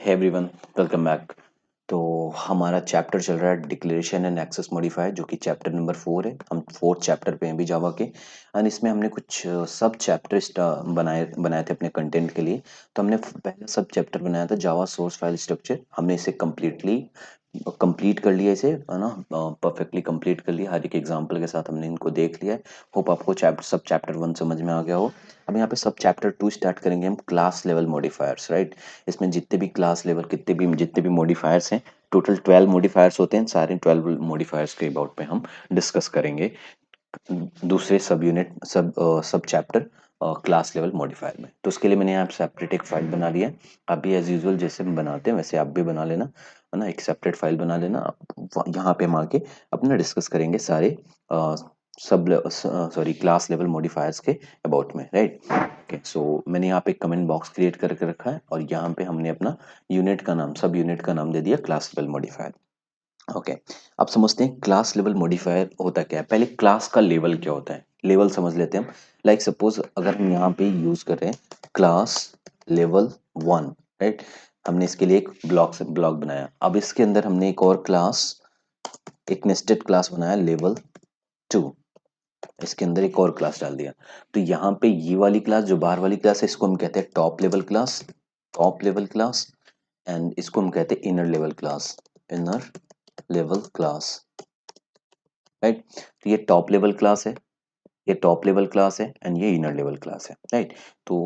Hey everyone, welcome back. तो हमारा chapter चल रहा है डिक्लेरेशन एंड एक्सेस मॉडिफायर, जो कि चैप्टर नंबर 4 है। हम फोर्थ चैप्टर पे हैं अभी जावा के। एंड इसमें हमने कुछ सब चैप्टर बनाए बनाए थे अपने कंटेंट के लिए। तो हमने पहला सब चैप्टर बनाया था जावा सोर्स फाइल स्ट्रक्चर। हमने इसे कंप्लीट कर लिया, इसे है ना, परफेक्टली कंप्लीट कर लिया। हर एक एग्जांपल के साथ हमने इनको देख लिया है। होप आपको सब चैप्टर 1 समझ में आ गया हो। अब यहाँ पे सब चैप्टर 2 स्टार्ट करेंगे हम, क्लास लेवल मॉडिफायर्स, राइट। इसमें जितने भी क्लास लेवल जितने भी मॉडिफायर्स हैं, टोटल 12 मॉडिफायर्स होते हैं। सारे 12 मॉडिफायर्स के अबाउट पे हम डिस्कस करेंगे दूसरे सब चैप्टर क्लास लेवल मॉडिफायर में। तो उसके लिए मैंने यहाँ सेपरेट एक फाइल बना लिया है। आप भी एज यूजुअल जैसे हम बनाते हैं वैसे आप भी बना लेना, है ना। एक सेपरेट फाइल बना लेना। यहाँ पे हम आके अपना डिस्कस करेंगे सारे क्लास लेवल मॉडिफायर्स के अबाउट में, राइट। ओके, सो मैंने यहाँ पे कमेंट बॉक्स क्रिएट करके रखा है और यहाँ पे हमने अपना सब यूनिट का नाम दे दिया क्लास लेवल मॉडिफायर। ओके, अब समझते हैं क्लास लेवल मॉडिफायर होता क्या है। पहले क्लास का लेवल क्या होता है, लेवल समझ लेते हैं हम। लाइक सपोज अगर हम यहाँ पे यूज कर रहे हैं क्लास लेवल 1, राइट। हमने इसके लिए एक ब्लॉक बनाया। अब इसके अंदर हमने एक नेस्टेड क्लास बनाया लेवल 2। इसके अंदर एक और क्लास डाल दिया। तो यहाँ पे ये वाली क्लास, जो बाहर वाली क्लास है, इसको हम कहते हैं टॉप लेवल क्लास। एंड इसको हम कहते हैं इनर लेवल क्लास, राइट। तो ये टॉप लेवल क्लास है, एंड ये इनर लेवल क्लास है, राइट। तो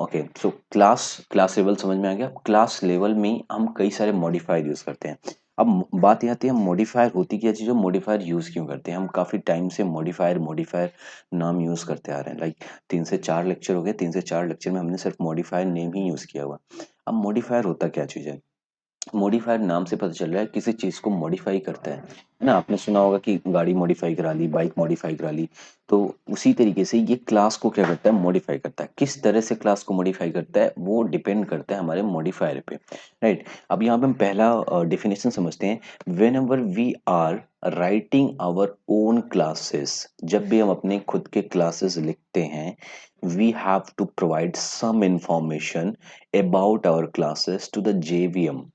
ओके, सो क्लास लेवल समझ में आ गया। क्लास लेवल में हम कई सारे मॉडिफायर यूज करते हैं। अब बात ये आती है, मॉडिफायर होती क्या चीज़ है, मॉडिफायर यूज क्यों करते हैं। हम काफी टाइम से मॉडिफायर नाम यूज करते आ रहे हैं। लाइक 3 से 4 लेक्चर हो गए, 3 से 4 लेक्चर में हमने सिर्फ मॉडिफायर नेम ही यूज किया हुआ। अब मॉडिफायर होता क्या चीज़ है। मॉडिफायर नाम से पता चल रहा है किसी चीज को मॉडिफाई करता है ना। आपने सुना होगा कि गाड़ी मॉडिफाई करा ली, बाइक मॉडिफाई करा ली। तो उसी तरीके से ये क्लास को क्या करता है, मॉडिफाई करता है। किस तरह से क्लास को मॉडिफाई करता है वो डिपेंड करता है हमारे मॉडिफायर पे, राइट। अब यहाँ पे हम पहला डेफिनेशन समझते हैं। Whenever we are writing our own classes, जब भी हम अपने खुद के क्लासेस लिखते हैं, we have to provide some information about our classes to the JVM.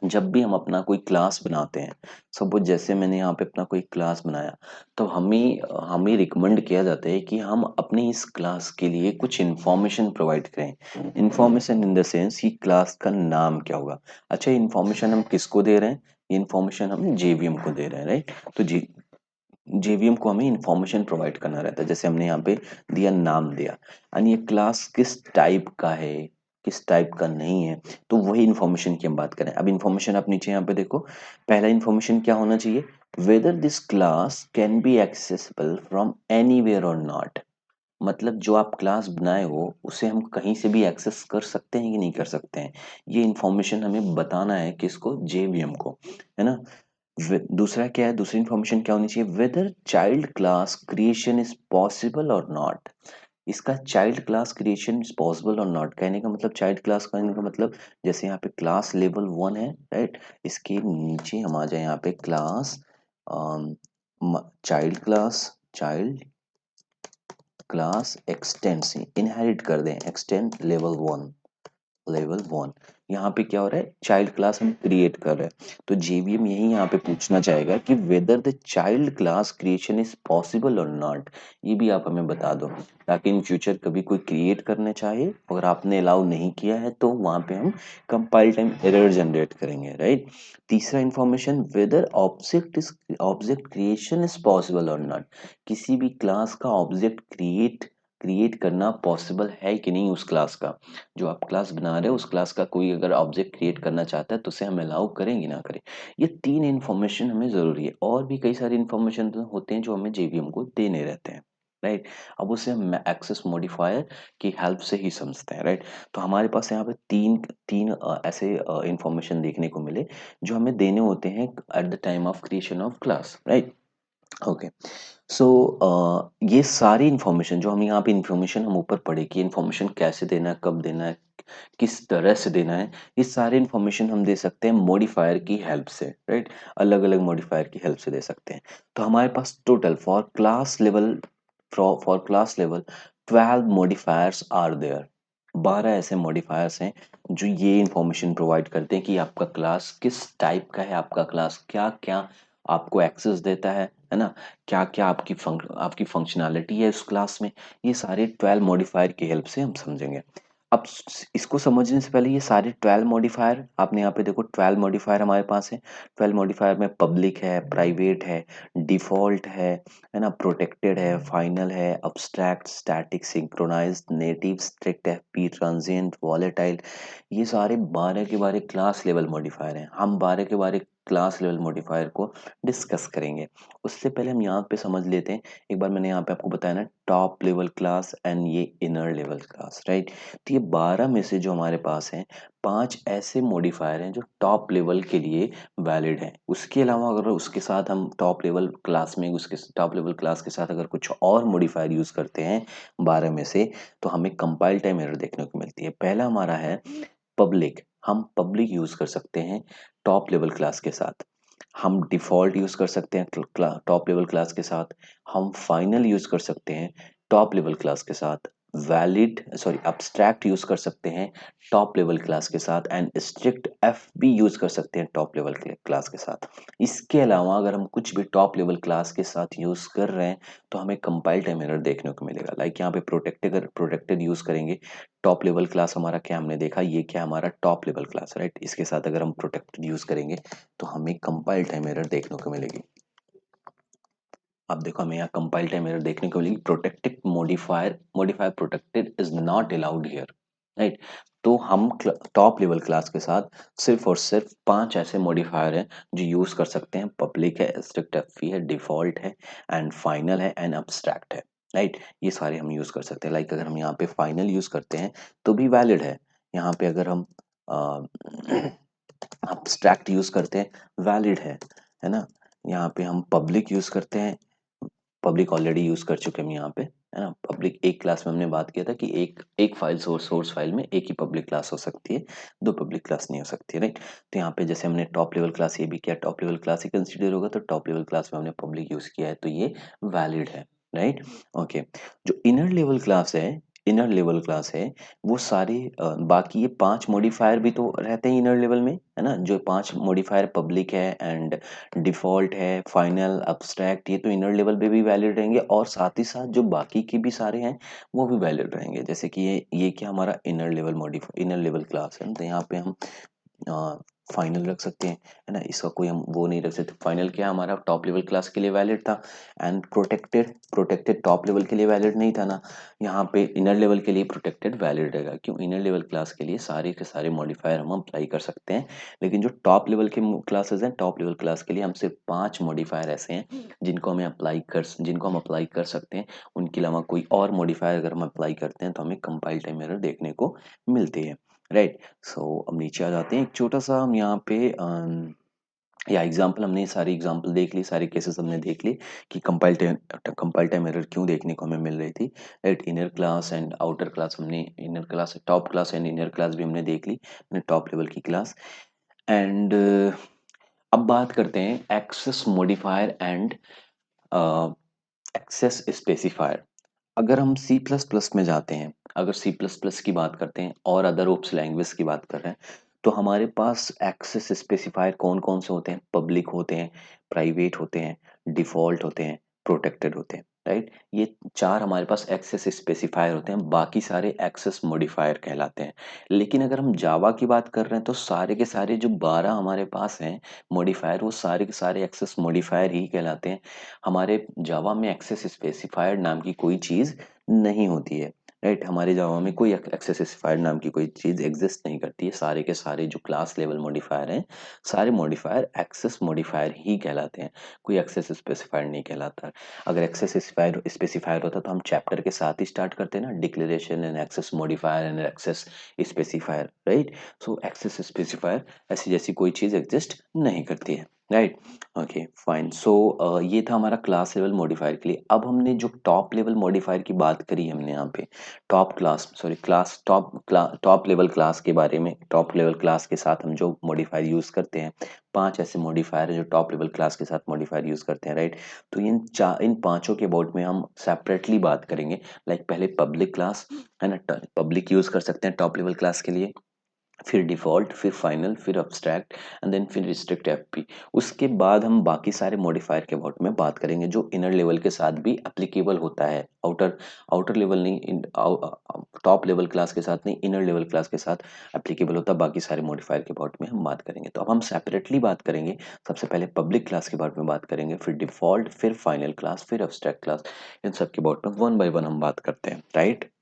जब भी हम अपना कोई क्लास बनाते हैं, सपोज जैसे मैंने यहाँ पे अपना कोई क्लास बनाया, तो हमें हमें रिकमेंड किया जाता है कि हम अपनी इस क्लास के लिए कुछ इन्फॉर्मेशन प्रोवाइड करें। इन्फॉर्मेशन इन द सेंस कि क्लास का नाम क्या होगा। अच्छा, इन्फॉर्मेशन हम किसको दे रहे हैं, इन्फॉर्मेशन हम जेवीएम को दे रहे हैं, राइट। तो जेवीएम को हमें इंफॉर्मेशन प्रोवाइड करना रहता है। जैसे हमने यहाँ पे दिया, नाम दिया, यानी ये क्लास किस टाइप का है, किस टाइप का नहीं है, तो वही इंफॉर्मेशन की हम बात करें। अब इंफॉर्मेशन आप नीचे यहाँ पे देखो, पहला इंफॉर्मेशन क्या होना चाहिए, whether this class can be accessible from anywhere और नॉट। मतलब जो आप क्लास बनाए हो उसे हम कहीं से भी एक्सेस कर सकते हैं कि नहीं कर सकते हैं, ये इंफॉर्मेशन हमें बताना है किसको, जेवीएम को, है ना। दूसरा क्या है, दूसरी इंफॉर्मेशन क्या होनी चाहिए, whether child class creation is possible और नॉट। इसका child class creation is possible और नॉट कहने का मतलब, चाइल्ड क्लास कहने का मतलब, जैसे यहाँ पे क्लास लेवल 1 है, राइट। इसके नीचे हम आ जाए यहाँ पे चाइल्ड क्लास एक्सटेंड से इनहेरिट कर दें, एक्सटेंड लेवल 1। यहाँ पे क्या हो रहा है, चाइल्ड क्लास हम क्रिएट कर रहे हैं। तो जेवीएम यही यहाँ पे पूछना चाहेगा कि whether the child class creation is possible और नॉट। ये भी आप हमें बता दो, ताकि इन फ्यूचर कभी कोई क्रिएट करने चाहे, अगर आपने अलाउ नहीं किया है तो वहां पे हम कंपाइल टाइम एरर जनरेट करेंगे, राइट। तीसरा information, whether object creation is possible और नॉट। किसी भी क्लास का ऑब्जेक्ट क्रिएट करना पॉसिबल है कि नहीं, उस क्लास का, जो आप क्लास बना रहे हो उस क्लास का कोई अगर ऑब्जेक्ट क्रिएट करना चाहता है तो उसे हम अलाउ करेंगे ना करें। ये 3 इन्फॉर्मेशन हमें जरूरी है। और भी कई सारी इन्फॉर्मेशन होते हैं जो हमें जेवीएम को देने रहते हैं, राइट। अब उसे हम एक्सेस मॉडिफायर की हेल्प से ही समझते हैं, राइट। तो हमारे पास यहाँ पे तीन तीन ऐसे इंफॉर्मेशन देखने को मिले जो हमें देने होते हैं at the time of creation of class, right. Okay, so ये सारी इंफॉर्मेशन जो हम यहाँ पे इंफॉर्मेशन हम ऊपर पढ़े कि इंफॉर्मेशन कैसे देना है, कब देना है, किस तरह से देना है, ये सारे इंफॉर्मेशन हम दे सकते हैं मॉडिफायर की हेल्प से, राइट। अलग अलग मॉडिफायर की हेल्प से दे सकते हैं। तो हमारे पास total for class level 12 modifiers are there. 12 ऐसे मॉडिफायर्स हैं जो ये इंफॉर्मेशन प्रोवाइड करते हैं कि आपका क्लास किस टाइप का है, आपका क्लास क्या क्या आपको एक्सेस देता है ना, क्या क्या आपकी फंक्शनैलिटी है उस क्लास में। ये सारे 12 मॉडिफायर की हेल्प से हम समझेंगे। अब इसको समझने से पहले ये सारे 12 मॉडिफायर, आपने यहाँ पे देखो 12 मॉडिफायर हमारे पास है। 12 मॉडिफायर में पब्लिक है, प्राइवेट है, डिफॉल्ट है ना, प्रोटेक्टेड है, फाइनल है, abstract, static, synchronized, native, strict, FP, transient, volatile. ये सारे 12 के 12 क्लास लेवल मॉडिफायर हैं। हम 12 के 12 क्लास लेवल मॉडिफायर को डिस्कस करेंगे। उससे पहले हम यहाँ पे समझ लेते हैं, एक बार मैंने यहाँ पे आपको बताया ना टॉप लेवल क्लास एंड ये इनर लेवल क्लास, राइट। तो ये 12 में से जो हमारे पास हैं, 5 ऐसे मॉडिफायर हैं जो टॉप लेवल के लिए वैलिड हैं। उसके अलावा अगर उसके साथ हम टॉप लेवल क्लास में उसके टॉप लेवल क्लास के साथ अगर कुछ और मॉडिफायर यूज करते हैं 12 में से, तो हमें कंपाइल टाइम एरर देखने को मिलती है। पहला हमारा है पब्लिक। हम पब्लिक यूज कर सकते हैं टॉप लेवल क्लास के साथ। हम डिफॉल्ट यूज कर सकते हैं टॉप लेवल क्लास के साथ। हम फाइनल यूज कर सकते हैं टॉप लेवल क्लास के साथ। अब्स्ट्रैक्ट यूज कर सकते हैं टॉप लेवल क्लास के साथ एंड स्ट्रिक्ट एफ भी यूज कर सकते हैं टॉप लेवल क्लास के साथ। इसके अलावा अगर हम कुछ भी टॉप लेवल क्लास के साथ यूज कर रहे हैं तो हमें कंपाइल टाइम एरर देखने को मिलेगा। लाइक यहाँ पे प्रोटेक्टेड यूज करेंगे। टॉप लेवल क्लास हमारा क्या हमने देखा, ये क्या हमारा टॉप लेवल क्लास, राइट। इसके साथ अगर हम प्रोटेक्टेड यूज करेंगे तो हमें कंपाइल टाइम एरर देखने को मिलेगी। अब देखो हमें यहाँ कंपाइल टाइम एरर देखने को मिलेगी। Protected modifier protected is not allowed here, right. तो हम टॉप लेवल क्लास के साथ सिर्फ और सिर्फ 5 ऐसे मॉडिफायर हैं जो यूज कर सकते हैं। पब्लिक है, स्ट्रिक्ट एफपी है, डिफॉल्ट है एंड फाइनल है एंड अब्स्ट्रैक्ट है, राइट। ये सारे हम यूज कर सकते हैं। लाइक अगर हम यहाँ पे फाइनल यूज करते हैं तो भी वैलिड है। यहाँ पे अगर हम अब्स्ट्रैक्ट यूज करते हैं वैलिड है ना। यहाँ पे हम पब्लिक यूज करते हैं, पब्लिक ऑलरेडी यूज कर चुके हैं हम यहाँ पे, है ना। पब्लिक एक क्लास में हमने बात किया था कि एक एक फाइल सोर्स फाइल में एक ही पब्लिक क्लास हो सकती है, 2 पब्लिक क्लास नहीं हो सकती, राइट। तो यहाँ पे जैसे हमने टॉप लेवल क्लास ये भी किया, टॉप लेवल क्लास ही कंसिडर होगा, तो टॉप लेवल क्लास में हमने पब्लिक यूज किया है तो ये वैलिड है, राइट। ओके। जो इनर लेवल क्लास है वो सारे बाकी ये 5 मॉडिफायर भी तो रहते हैं इनर लेवल में, है ना। जो 5 मॉडिफायर पब्लिक है एंड डिफ़ॉल्ट है, फाइनल, अब्स्ट्रैक्ट, ये तो इनर लेवल पे भी वैलिड रहेंगे और साथ ही साथ जो बाकी के भी सारे हैं वो भी वैलिड रहेंगे। जैसे कि ये क्या हमारा इनर लेवल क्लास है, तो यहाँ पे हम फाइनल रख सकते हैं, है ना। इसका कोई हम वो नहीं रख सकते। फाइनल क्या हमारा टॉप लेवल क्लास के लिए वैलिड था एंड प्रोटेक्टेड टॉप लेवल के लिए वैलिड नहीं था ना। यहाँ पे इनर लेवल के लिए प्रोटेक्टेड वैलिड रहेगा। क्यों? इनर लेवल क्लास के लिए सारे के सारे मॉडिफायर हम अप्लाई कर सकते हैं। लेकिन जो टॉप लेवल के क्लासेस हैं, टॉप लेवल क्लास के लिए हम सिर्फ 5 मॉडिफायर ऐसे हैं जिनको हम अप्लाई कर सकते हैं। उनके अलावा कोई और मॉडिफायर अगर हम अप्लाई करते हैं तो हमें कंपाइल टाइम एरर देखने को मिलती है, राइट। सो अब नीचे आ जाते हैं। एक छोटा सा हम यहाँ पे या एग्जाम्पल, हमने सारी एग्जाम्पल देख ली, सारे केसेस हमने देख ली कि कंपाइल टाइम एरर क्यों देखने को हमें मिल रही थी, right. Inner class and outer class, हमने inner class top class and inner class भी हमने देख ली, टॉप लेवल की क्लास। एंड अब बात करते हैं access modifier and access specifier. अगर हम सी प्लस प्लस में जाते हैं, अगर सी प्लस प्लस की बात करते हैं और अदर ओप्स लैंग्वेज की बात कर रहे हैं, तो हमारे पास एक्सेस स्पेसिफायर कौन कौन से होते हैं? पब्लिक होते हैं, प्राइवेट होते हैं, डिफॉल्ट होते हैं, प्रोटेक्टेड होते हैं, राइट। ये 4 हमारे पास एक्सेस स्पेसिफायर होते हैं, बाकी सारे एक्सेस मॉडिफायर कहलाते हैं। लेकिन अगर हम जावा की बात कर रहे हैं तो सारे के सारे जो 12 हमारे पास हैं मॉडिफायर, वो सारे के सारे एक्सेस मॉडिफायर ही कहलाते हैं। हमारे जावा में एक्सेस स्पेसिफायर नाम की कोई चीज़ नहीं होती है, राइट। हमारे जावा में कोई एक्सेस स्पेसिफायर नाम की कोई चीज़ एग्जिस्ट नहीं करती है। सारे के सारे जो क्लास लेवल मॉडिफायर हैं, सारे मॉडिफायर एक्सेस मॉडिफायर ही कहलाते हैं, कोई एक्सेस स्पेसिफायर नहीं कहलाता। अगर एक्सेस स्पेसिफायर होता तो हम चैप्टर के साथ ही स्टार्ट करते ना, declaration and access modifier and access specifier, right. So access specifier ऐसी जैसी कोई चीज़ एग्जिस्ट नहीं करती है, राइट। Okay fine. सो ये था हमारा क्लास लेवल मॉडिफायर के लिए। अब हमने जो टॉप लेवल मॉडिफायर की बात करी हमने यहाँ पे टॉप लेवल क्लास के बारे में, टॉप लेवल क्लास के साथ हम जो मॉडिफायर यूज करते हैं, 5 ऐसे मॉडिफायर है जो टॉप लेवल क्लास के साथ मॉडिफायर यूज करते हैं, राइट। तो इन पांचों के अबाउट में हम सेपरेटली बात करेंगे। लाइक पहले पब्लिक क्लास, है ना, पब्लिक यूज कर सकते हैं टॉप लेवल क्लास के लिए। फिर डिफ़ॉल्ट, फिर फाइनल, फिर एब्स्ट्रैक्ट एंड देन फिर रिस्ट्रिक्ट एफपी। उसके बाद हम बाकी सारे मॉडिफायर के अबाउट में बात करेंगे जो इनर लेवल के साथ भी एप्लीकेबल होता है। आउटर आउटर लेवल नहीं, टॉप लेवल क्लास के साथ नहीं, इनर लेवल क्लास के साथ एप्लीकेबल होता है। बाकी सारे मॉडिफायर के अबाउट में हम बात करेंगे। तो अब हम सेपरेटली बात करेंगे। सबसे पहले पब्लिक क्लास के बारे में बात करेंगे, फिर डिफ़ॉल्ट, फिर फाइनल क्लास, फिर एब्स्ट्रैक्ट क्लास। इन सब के अबाउट में वन बाय वन हम बात करते हैं, राइट?